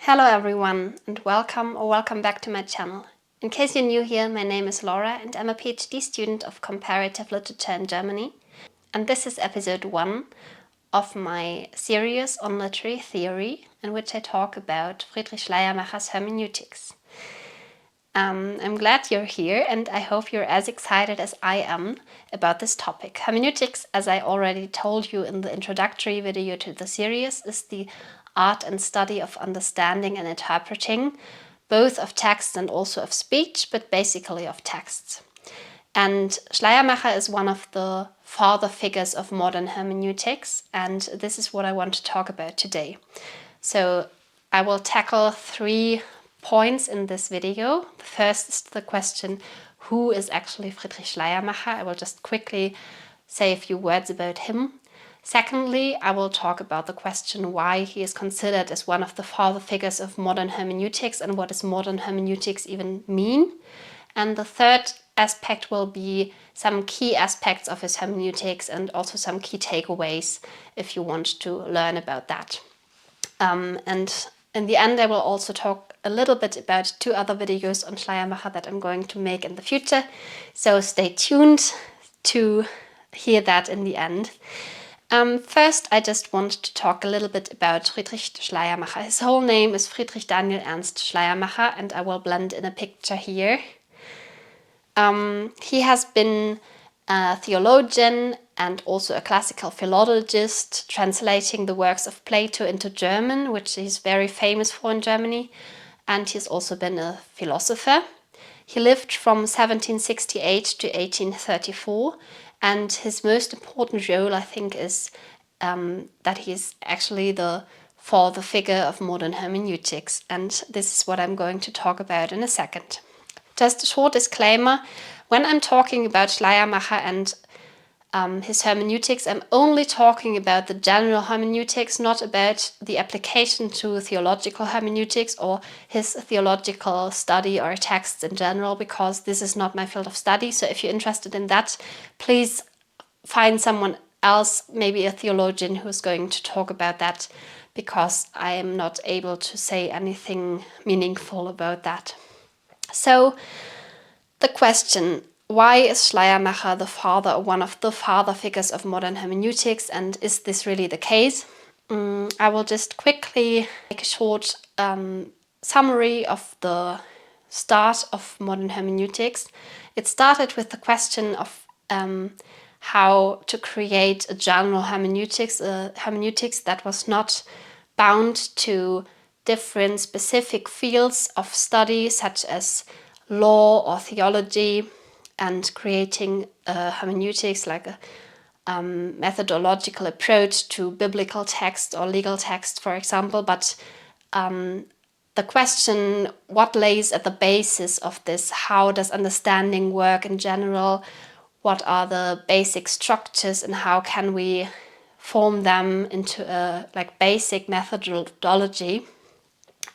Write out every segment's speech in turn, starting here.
Hello everyone and welcome back to my channel. In case you're new here, my name is Laura and I'm a PhD student of comparative literature in Germany. And this is episode 1 of my series on literary theory, in which I talk about Friedrich Schleiermacher's Hermeneutics. I'm glad you're here and I hope you're as excited as I am about this topic. Hermeneutics, as I already told you in the introductory video to the series, is the art and study of understanding and interpreting, both of text and also of speech, but basically of texts. And Schleiermacher is one of the father figures of modern hermeneutics, and this is what I want to talk about today. So I will tackle 3 points in this video. The first is the question, who is actually Friedrich Schleiermacher? I will just quickly say a few words about him. Secondly, I will talk about the question why he is considered as one of the father figures of modern hermeneutics and what does modern hermeneutics even mean. And the third aspect will be some key aspects of his hermeneutics and also some key takeaways if you want to learn about that. And in the end, I will also talk a little bit about 2 other videos on Schleiermacher that I'm going to make in the future. So stay tuned to hear that in the end. First, I just want to talk a little bit about Friedrich Schleiermacher. His whole name is Friedrich Daniel Ernst Schleiermacher, and I will blend in a picture here. He has been a theologian and also a classical philologist, translating the works of Plato into German, which he's very famous for in Germany, and he's also been a philosopher. He lived from 1768 to 1834, and his most important role, I think, is that he's actually the father figure of modern hermeneutics, and this is what I'm going to talk about in a second. Just a short disclaimer, when I'm talking about Schleiermacher and his hermeneutics, I'm only talking about the general hermeneutics, not about the application to theological hermeneutics or his theological study or texts in general, because this is not my field of study. So if you're interested in that, please find someone else, maybe a theologian, who's going to talk about that, because I am not able to say anything meaningful about that. So the question, why is Schleiermacher the father or one of the father figures of modern hermeneutics, and is this really the case? I will just quickly make a short summary of the start of modern hermeneutics. It started with the question of how to create a general hermeneutics, that was not bound to different specific fields of study, such as law or theology, and creating hermeneutics like a methodological approach to biblical text or legal text, for example. But the question, what lays at the basis of this? How does understanding work in general? What are the basic structures and how can we form them into a basic methodology?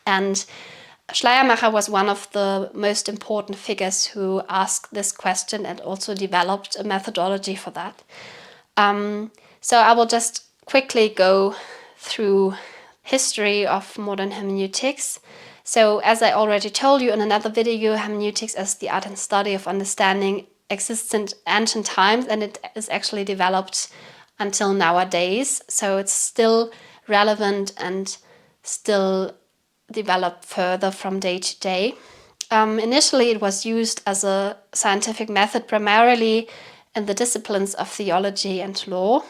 And Schleiermacher was one of the most important figures who asked this question and also developed a methodology for that. So I will just quickly go through history of modern hermeneutics. So as I already told you in another video, hermeneutics as the art and study of understanding exists in ancient times, and it is actually developed until nowadays. So it's still relevant and still developed further from day to day. Initially, it was used as a scientific method primarily in the disciplines of theology and law.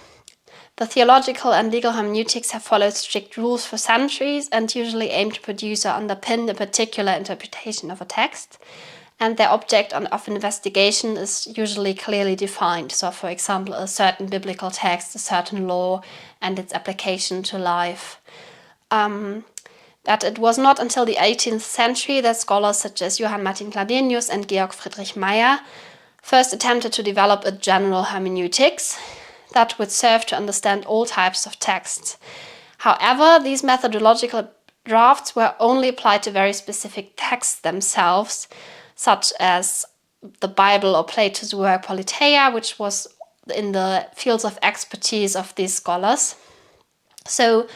The theological and legal hermeneutics have followed strict rules for centuries and usually aim to produce or underpin a particular interpretation of a text. And their object of investigation is usually clearly defined. So, for example, a certain biblical text, a certain law, and its application to life. But it was not until the 18th century that scholars such as Johann Martin Gladenius and Georg Friedrich Meyer first attempted to develop a general hermeneutics that would serve to understand all types of texts. However, these methodological drafts were only applied to very specific texts themselves, such as the Bible or Plato's work Politeia, which was in the fields of expertise of these scholars. So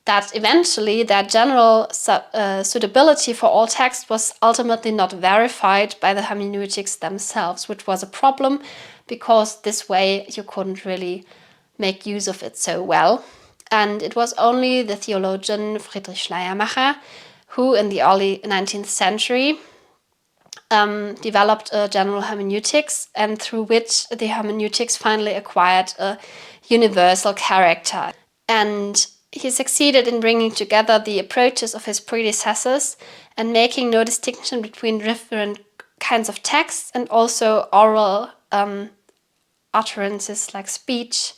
that eventually their general suitability for all text was ultimately not verified by the hermeneutics themselves, which was a problem because this way you couldn't really make use of it so well. And it was only the theologian Friedrich Schleiermacher who in the early 19th century developed a general hermeneutics, and through which the hermeneutics finally acquired a universal character. And he succeeded in bringing together the approaches of his predecessors and making no distinction between different kinds of texts and also oral utterances like speech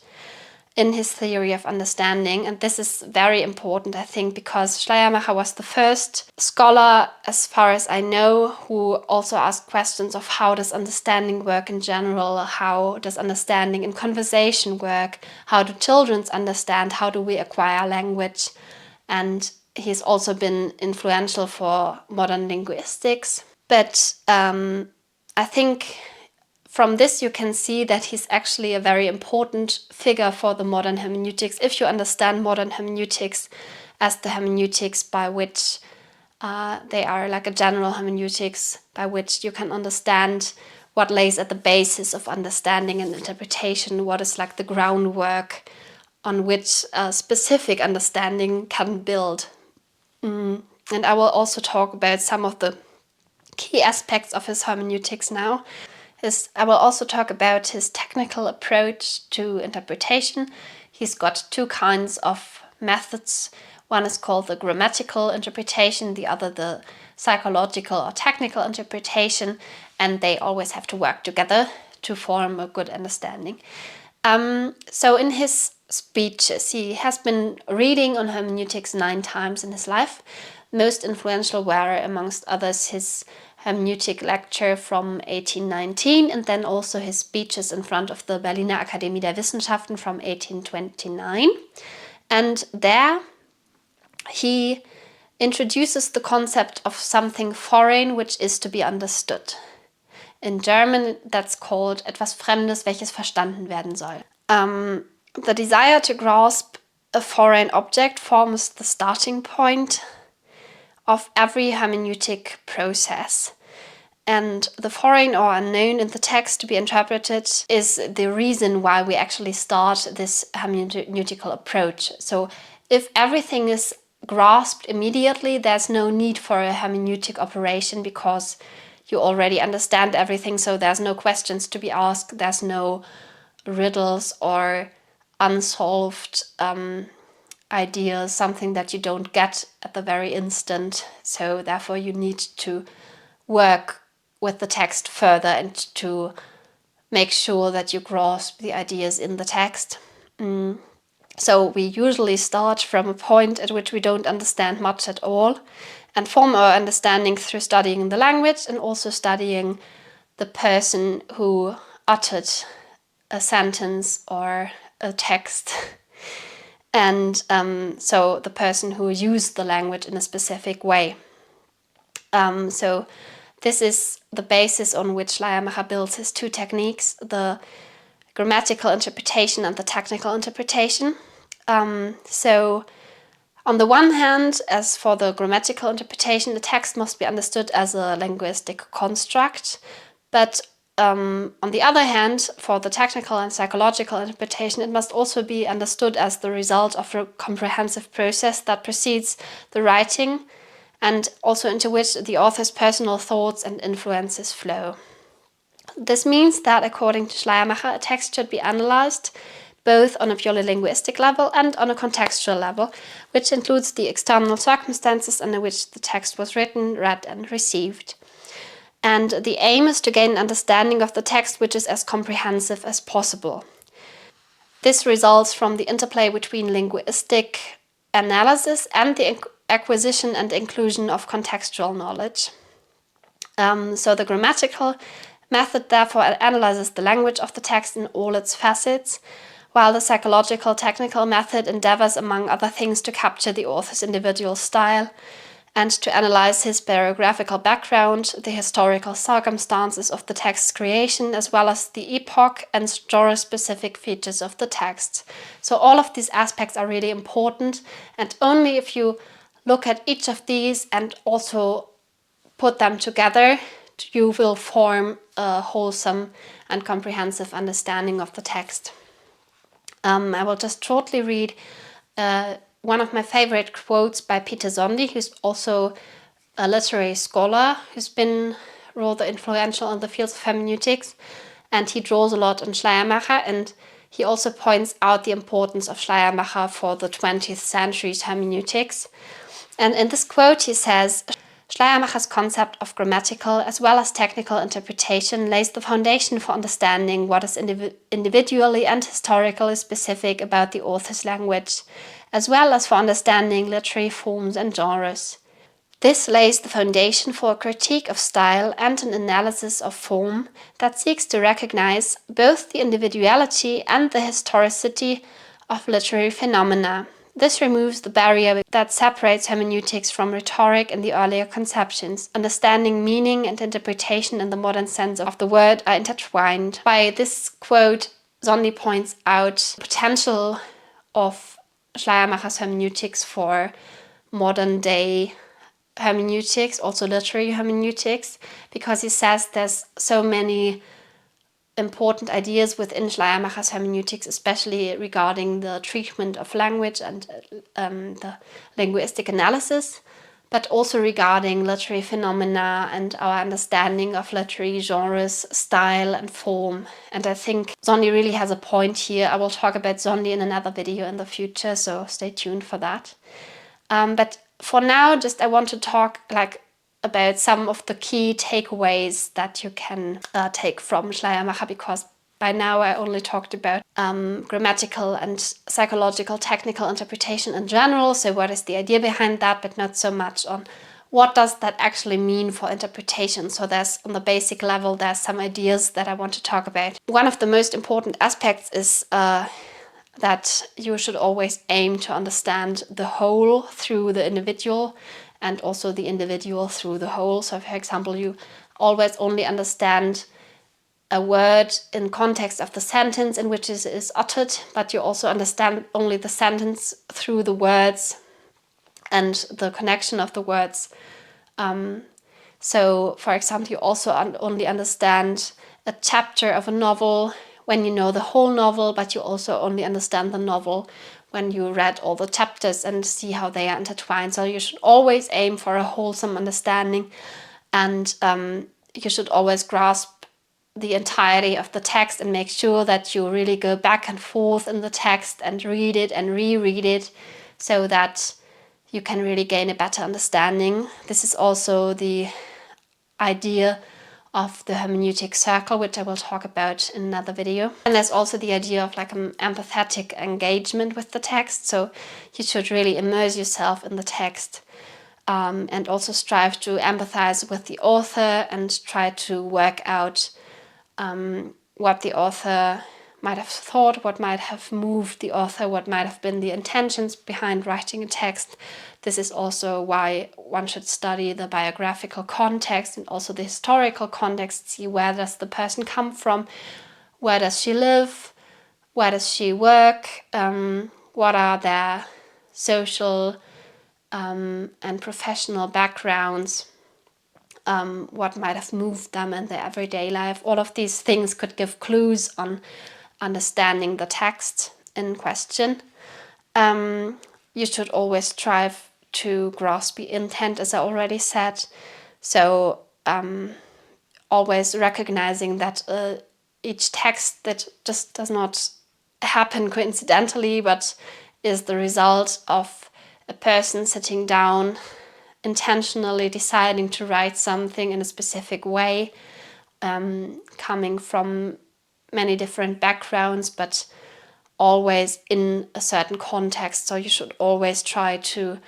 in his theory of understanding. And this is very important, I think, because Schleiermacher was the first scholar, as far as I know, who also asked questions of how does understanding work in general, how does understanding in conversation work, how do children understand, how do we acquire language. And he's also been influential for modern linguistics. But I think from this you can see that he's actually a very important figure for the modern hermeneutics, if you understand modern hermeneutics as the hermeneutics by which they are like a general hermeneutics by which you can understand what lays at the basis of understanding and interpretation, what is like the groundwork on which a specific understanding can build. And I will also talk about some of the key aspects of his hermeneutics now. I will also talk about his technical approach to interpretation. He's got two kinds of methods. One is called the grammatical interpretation, the other the psychological or technical interpretation, and they always have to work together to form a good understanding. So in his speeches, he has been reading on hermeneutics 9 times in his life. Most influential were, amongst others, his hermeneutic lecture from 1819 and then also his speeches in front of the Berliner Akademie der Wissenschaften from 1829. And there he introduces the concept of something foreign which is to be understood. In German, that's called etwas Fremdes, welches verstanden werden soll. The desire to grasp a foreign object forms the starting point of every hermeneutic process. And the foreign or unknown in the text to be interpreted is the reason why we actually start this hermeneutical approach. So if everything is grasped immediately, there's no need for a hermeneutic operation because you already understand everything, so there's no questions to be asked, there's no riddles or unsolved ideas, something that you don't get at the very instant. So therefore you need to work with the text further and to make sure that you grasp the ideas in the text. So we usually start from a point at which we don't understand much at all and form our understanding through studying the language and also studying the person who uttered a sentence or a text. And so the person who used the language in a specific way. So this is the basis on which Schleiermacher builds his two techniques, the grammatical interpretation and the technical interpretation. So on the one hand, as for the grammatical interpretation, the text must be understood as a linguistic construct, but on the other hand, for the technical and psychological interpretation, it must also be understood as the result of a comprehensive process that precedes the writing and also into which the author's personal thoughts and influences flow. This means that, according to Schleiermacher, a text should be analyzed both on a purely linguistic level and on a contextual level, which includes the external circumstances under which the text was written, read, and received. And the aim is to gain an understanding of the text which is as comprehensive as possible. This results from the interplay between linguistic analysis and the acquisition and inclusion of contextual knowledge. So the grammatical method therefore analyzes the language of the text in all its facets, while the psychological technical method endeavors, among other things, to capture the author's individual style and to analyze his biographical background, the historical circumstances of the text's creation, as well as the epoch and genre-specific features of the text. So all of these aspects are really important, and only if you look at each of these and also put them together, you will form a wholesome and comprehensive understanding of the text. I will just shortly read one of my favorite quotes by Peter Szondi, who's also a literary scholar who's been rather influential in the fields of hermeneutics, and he draws a lot on Schleiermacher, and he also points out the importance of Schleiermacher for the 20th century's hermeneutics. And in this quote he says, Schleiermacher's concept of grammatical as well as technical interpretation lays the foundation for understanding what is individually and historically specific about the author's language, as well as for understanding literary forms and genres. This lays the foundation for a critique of style and an analysis of form that seeks to recognize both the individuality and the historicity of literary phenomena. This removes the barrier that separates hermeneutics from rhetoric in the earlier conceptions. Understanding, meaning, and interpretation in the modern sense of the word are intertwined. By this quote, Szondi points out the potential of Schleiermacher's hermeneutics for modern-day hermeneutics, also literary hermeneutics, because he says there's so many important ideas within Schleiermacher's hermeneutics, especially regarding the treatment of language and the linguistic analysis, but also regarding literary phenomena and our understanding of literary genres, style and form. And I think Szondi really has a point here. I will talk about Szondi in another video in the future, so stay tuned for that. But for now, I want to talk about some of the key takeaways that you can take from Schleiermacher, because by now I only talked about grammatical and psychological technical interpretation in general, so what is the idea behind that, but not so much on what does that actually mean for interpretation. So there's, on the basic level, there's some ideas that I want to talk about. One of the most important aspects is that you should always aim to understand the whole through the individual, and also the individual through the whole. So for example, you always only understand a word in context of the sentence in which it is uttered, but you also understand only the sentence through the words and the connection of the words. So for example, you also only understand a chapter of a novel when you know the whole novel, but you also only understand the novel when you read all the chapters and see how they are intertwined. So you should always aim for a wholesome understanding, and you should always grasp the entirety of the text and make sure that you really go back and forth in the text and read it and reread it, so that you can really gain a better understanding. This is also the idea of the hermeneutic circle, which I will talk about in another video. And there's also the idea of an empathetic engagement with the text. So you should really immerse yourself in the text, and also strive to empathize with the author and try to work out what the author might have thought, what might have moved the author, what might have been the intentions behind writing a text. This is also why one should study the biographical context and also the historical context, see where does the person come from, where does she live, where does she work, what are their social and professional backgrounds, what might have moved them in their everyday life. All of these things could give clues on understanding the text in question. You should always strive to grasp the intent, as I already said. So always recognizing that each text that just does not happen coincidentally, but is the result of a person sitting down, intentionally deciding to write something in a specific way, coming from many different backgrounds, but always in a certain context. So you should always try to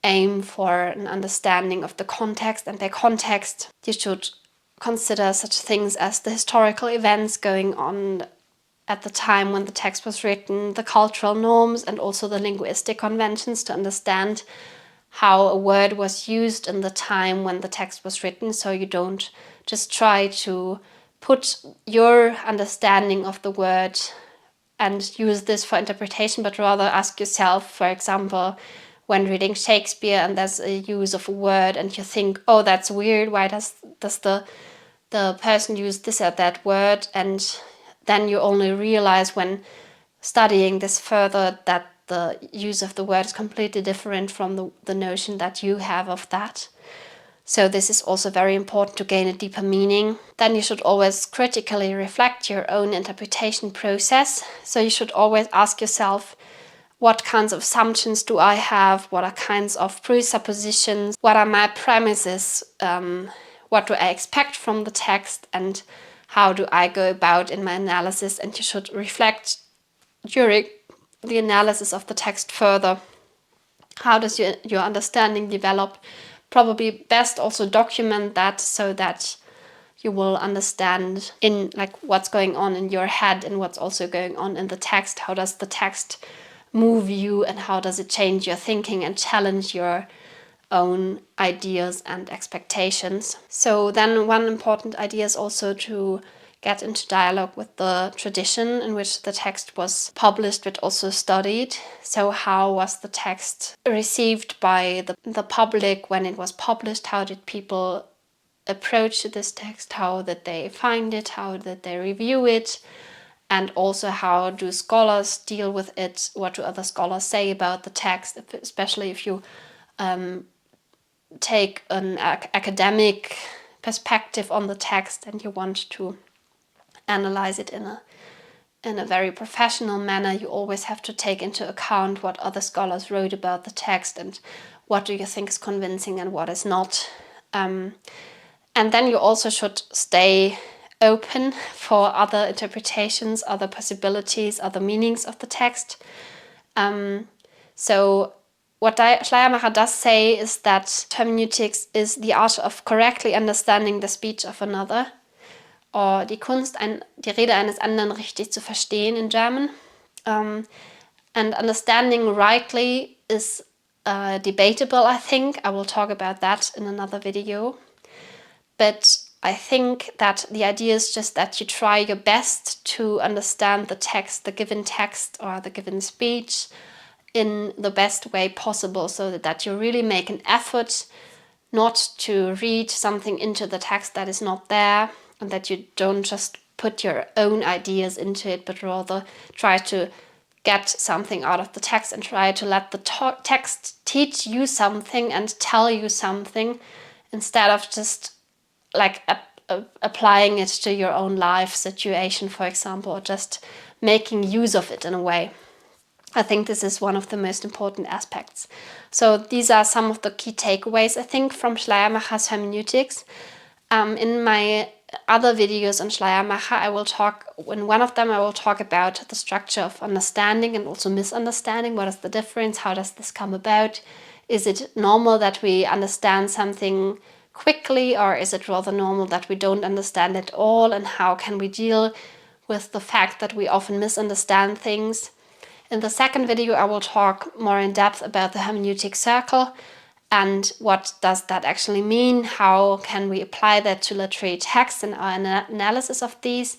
aim for an understanding of the context, and by context you should consider such things as the historical events going on at the time when the text was written, the cultural norms, and also the linguistic conventions, to understand how a word was used in the time when the text was written, so you don't just try to put your understanding of the word and use this for interpretation, but rather ask yourself, for example, when reading Shakespeare and there's a use of a word and you think, oh, that's weird, why does the person use this or that word? And then you only realize when studying this further that the use of the word is completely different from the notion that you have of that. So this is also very important to gain a deeper meaning. Then you should always critically reflect your own interpretation process. So you should always ask yourself, what kinds of assumptions do I have? What are kinds of presuppositions? What are my premises? What do I expect from the text? And how do I go about in my analysis? And you should reflect during the analysis of the text further. How does your understanding develop? Probably best also document that so that you will understand in like what's going on in your head and what's also going on in the text. How does the text move you and how does it change your thinking and challenge your own ideas and expectations? So then one important idea is also to get into dialogue with the tradition in which the text was published but also studied. So how was the text received by the public when it was published? How did people approach this text? How did they find it? How did they review it? And also how do scholars deal with it? What do other scholars say about the text, especially if you take an academic perspective on the text and you want to analyze it in a very professional manner. You always have to take into account what other scholars wrote about the text and what do you think is convincing and what is not. And then you also should stay open for other interpretations, other possibilities, other meanings of the text. So what Schleiermacher does say is that hermeneutics is the art of correctly understanding the speech of another, or die Kunst, die Rede eines anderen richtig zu verstehen in German. And understanding rightly is debatable, I think. I will talk about that in another video. But I think that the idea is just that you try your best to understand the text, the given text or the given speech in the best way possible, so that you really make an effort not to read something into the text that is not there, and that you don't just put your own ideas into it, but rather try to get something out of the text and try to let the text teach you something and tell you something instead of just like applying it to your own life situation, for example, or just making use of it in a way. I think this is one of the most important aspects. So these are some of the key takeaways, I think, from Schleiermacher's hermeneutics. In my other videos on Schleiermacher, in one of them I will talk about the structure of understanding and also misunderstanding. What is the difference? How does this come about? Is it normal that we understand something quickly, or is it rather normal that we don't understand at all? And how can we deal with the fact that we often misunderstand things? In the second video, I will talk more in depth about the hermeneutic circle and what does that actually mean? How can we apply that to literary texts in our analysis of these?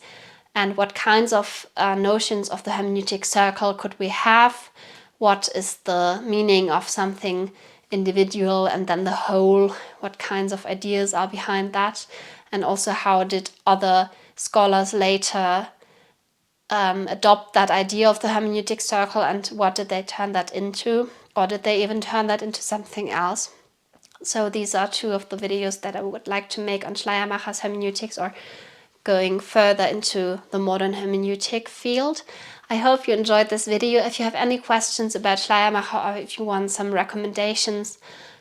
And what kinds of notions of the hermeneutic circle could we have? What is the meaning of something individual and then the whole? What kinds of ideas are behind that? And also how did other scholars later adopt that idea of the hermeneutic circle, and what did they turn that into, or did they even turn that into something else? So these are two of the videos that I would like to make on Schleiermacher's hermeneutics, or going further into the modern hermeneutic field. I hope you enjoyed this video. If you have any questions about Schleiermacher, or if you want some recommendations,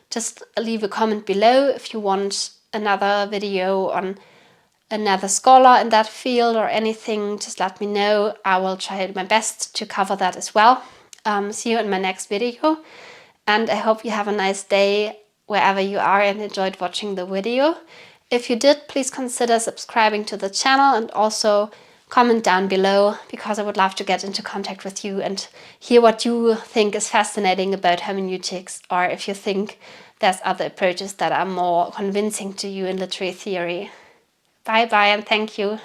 just leave a comment below. If you want another video on another scholar in that field or anything, just let me know. I will try my best to cover that as well. See you in my next video, and I hope you have a nice day wherever you are and enjoyed watching the video. If you did, please consider subscribing to the channel and also comment down below, because I would love to get into contact with you and hear what you think is fascinating about hermeneutics, or if you think there's other approaches that are more convincing to you in literary theory. Bye bye and thank you.